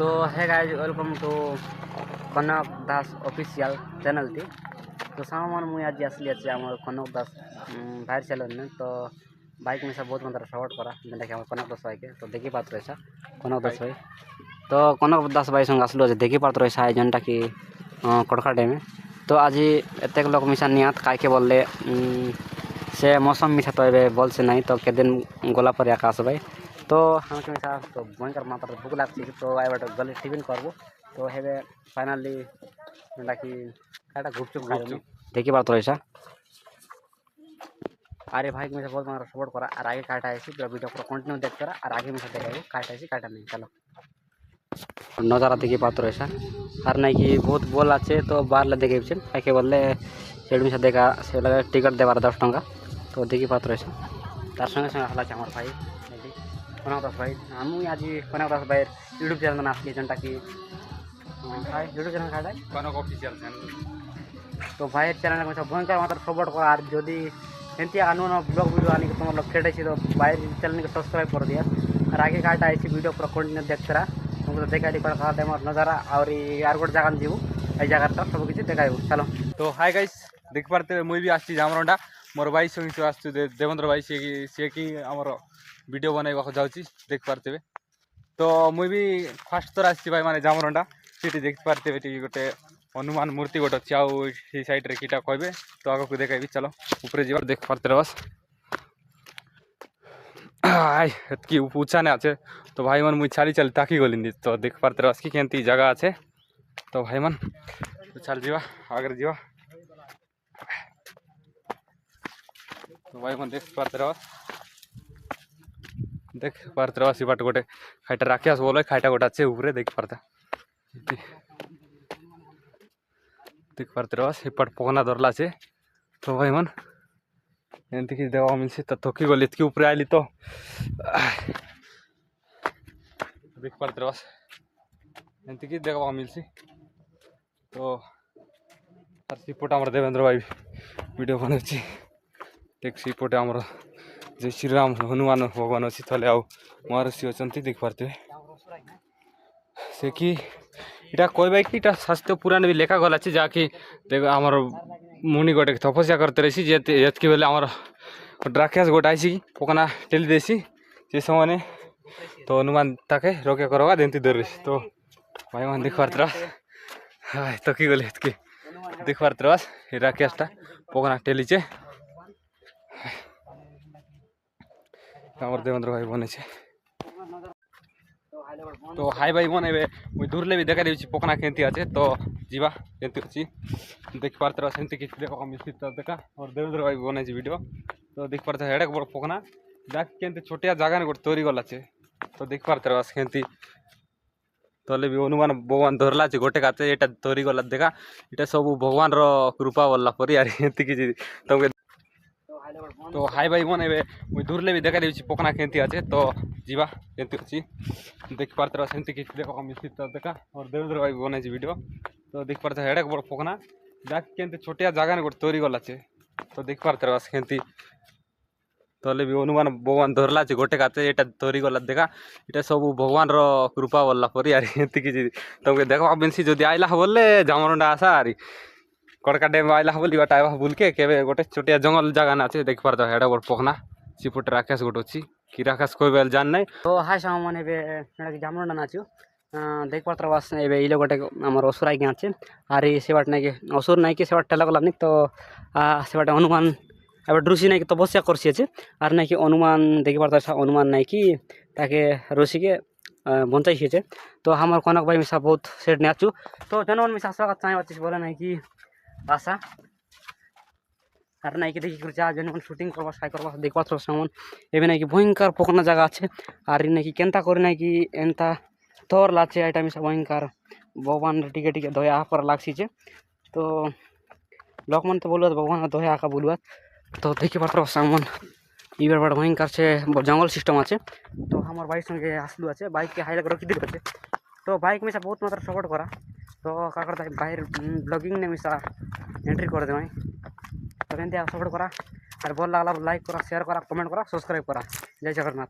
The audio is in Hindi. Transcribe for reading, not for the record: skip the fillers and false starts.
तो है guys welcome to Kanak Das official channel थी। तो सामान मुझे आज आसली अच्छे आम कनक दास भाई चैनल तो बाइक में सब बहुत मतलब सपोर्ट करा जेनटा कि कनक दास भाई के तो देखी पात रहा कनक दास भाई तो कनक दास भाई संग आसलु देखी पात रहा है जेनटा कि कड़का डैम तो आज एत लोक मिसा निहत कई बोलले से मौसम मिसा तो ये बोल से नहीं तो के दिन गला पर आकाश भाई तो हम के मिसा तो भयंकर मात्रा भूख लगती तो आई बार गले टिफिन करबो तो हेबे फाइनली जेनटा कि काटा गुपचुप खाइबो देखी बात रहा अरे भाई में बहुत मात्रा सपोर्ट करा और आगे काटा है पूरा वीडियो पूरा कंटिन्यू देख करा और आगे में से देखाइबो काटा है काटा नहीं चलो नजारा देखी पात रहा और नहीं कि बहुत बोल आछे तो बाहर ले देखे कई बोलले सेड में से देखा से लगे टिकट देवार 10 टंका तो देखी पात रहा तार संगे संगे हला हमार भाई कनक दास भाई हम आज कनक दास भाई यूट्यूब चैनल आसली जेनटा कि भाई यूट्यूब चैनल काटा कनक ऑफिशियल चैनल तो भाई चैनल में भयंकर मात्र सपोर्ट कर और जदि एमती आनुन ब्लॉग वीडियो आने तुम लोग खेटे तो भाई चैनल को सब्सक्राइब कर दिया और आगे काटा ऐसी वीडियो पूरा कंटिन्यू देखते रहा तुमको तो देखा कड़ा नजारा और यार गोटे जगह जीव ये जगह सब किसी देखाइबू चलो तो हाय गाइस देख पारते मुई भी आसी जामरंडा मोर भाई संग आस देवेंद्र भाई सी कि आमर वीडियो बनवा जाऊँगी देख पारते तो मुई भी फास्ट थर आसी भाई माने जामरंडा सीटी देख पारते गोटे हनुमान मूर्ति गोटे अच्छी आउ सैड्रे कीटा कहबे तो आगे देखाइबी चलो ऊपर जा देख पारते बस एतकी ऊँचा ने आछे तो भाई मन मुई छाड़ी चल ताकि गली तो देख पारते बस कि केमती जगह आछे तो भाई मन तो चल जीवा आगे जीवा तो भाई मन देख पारते बस बाट गोटे खाइटा राखियास बोलो खाइटा गोटे अच्छे ऊपर देख पारते बस इपट पकना धरला से तो भाई मन एमती कि देवा मिलसी तो थकी गली इतकी ऊपर आइली तो देख पारते बस एमती कि देखा मिलसी तो सीपटे आम देवेंद्र भाई वीडियो बनाऊँगी देख सीपटे आम जय श्री राम हनुमान भगवान अच्छी थले आउ महर्षि अच्छा देख पारते से कि इटा कहबा कि इटा शास्त्र पुराण भी लेखा गला जहाँकि देख आमर मुनि गोटे तपस्या करते रही ये बेले आमर राक्षस गोटे आई पकना टेली देसी से समय तो हनुमान ताके रोके करवा देती दौड़ तो भाई मान देख पारते हाँ तो कि गले देख पारते बस ये राक्षसटा पकना टेलीचे आमर देवेंद्र भाई बने तो हाई भाई मन ए मुझे दूर भी देखा देवी पकना केमती अच्छे तो जीवा केमती अच्छी देख पारते सेमती कि देखा मिलती तो देखा और देवेंद्र भाई बने वीडियो तो देख पारते हेड बड़ पकना जाके केमती छोटिया जगह गोटे तोरी गला तो देख पारते बस केमती तले भी हनुमान भगवान धरला गोटे काचे ये तोरी गला देखा ये सब भगवान कृपा बोलला पर यार एमती कि तुमके तो हाई भाई मन ए मुझे दूर भी देखा देवी पकना केमती अच्छे तो जीवा केमती अच्छी देख पारते सेमती कि देखा मिलती तो देखा और देवेंद्र भाई बने वीडियो तो देख पारते हेड बड़ पकना जाके केमती छोटिया जगह गोटे तोरी गला तो देख पारते बस केमती तले भी हनुमान भगवान धरला गोटे काचे ये तोरी गला देखा ये सब भगवान कृपा बोलला पर यार एमती कि तुमके देखा मिलसी जदि आइला बोले जामरंडा आसा आरी कड़का डैम आइला बोली बाट आवा बुल के गोटे छोटिया जंगल जगह ना देख पारते हेड बड़ पकना सीपटे राक्षस गोटे अच्छी कि राक्षस कोई बेल जान नहीं तो हाय सामान मैंने जामरंडा नाचू देख पारते बस ये गोटे आम असुर आई आछे और से बाट नहीं कि असुर नहीं कि से बाट टेला गलानी तो से बाट हनुमान एबार ऋषि नहीं कि तपस्या करसी और नहीं कि हनुमान देख पारते हनुमान नहीं कि ताके ऋषि के बचाई तो हमार कनक भाई मिसा बहुत सेट नाचू तो जनवन मिसा स्वागत चाहे बोले नहीं कि आशा और नहीं कि देखी जा जन शूटिंग करवा साई करवा देख पात्र सामान एवं नहीं कि भयंकर पकना जगह अच्छे और नहीं कि केनता कर नहीं कि एनता थर लाचे आइटा मिसा भयंकर भगवान टिके टिके दया कर लागसी तो लोक मन तो बोलुआ भगवान दया आका बोलुआ तो देखी पात्र सामान इबार बड़ा भयंकर से जंगल सिस्टम आछे तो हमार बाइक संगे आसलू आछे बाइक के हाईलाइट रखी दिल तो बाइक मिसा बहुत मात्रा सपोर्ट करा तो का करता बाहर ब्लॉगिंग ने मिसा एंट्री कर दे तो एमती सपोर्ट करा और भल लगला लाइक करा शेयर करा कमेंट करा सब्सक्राइब करा जय जगन्नाथ।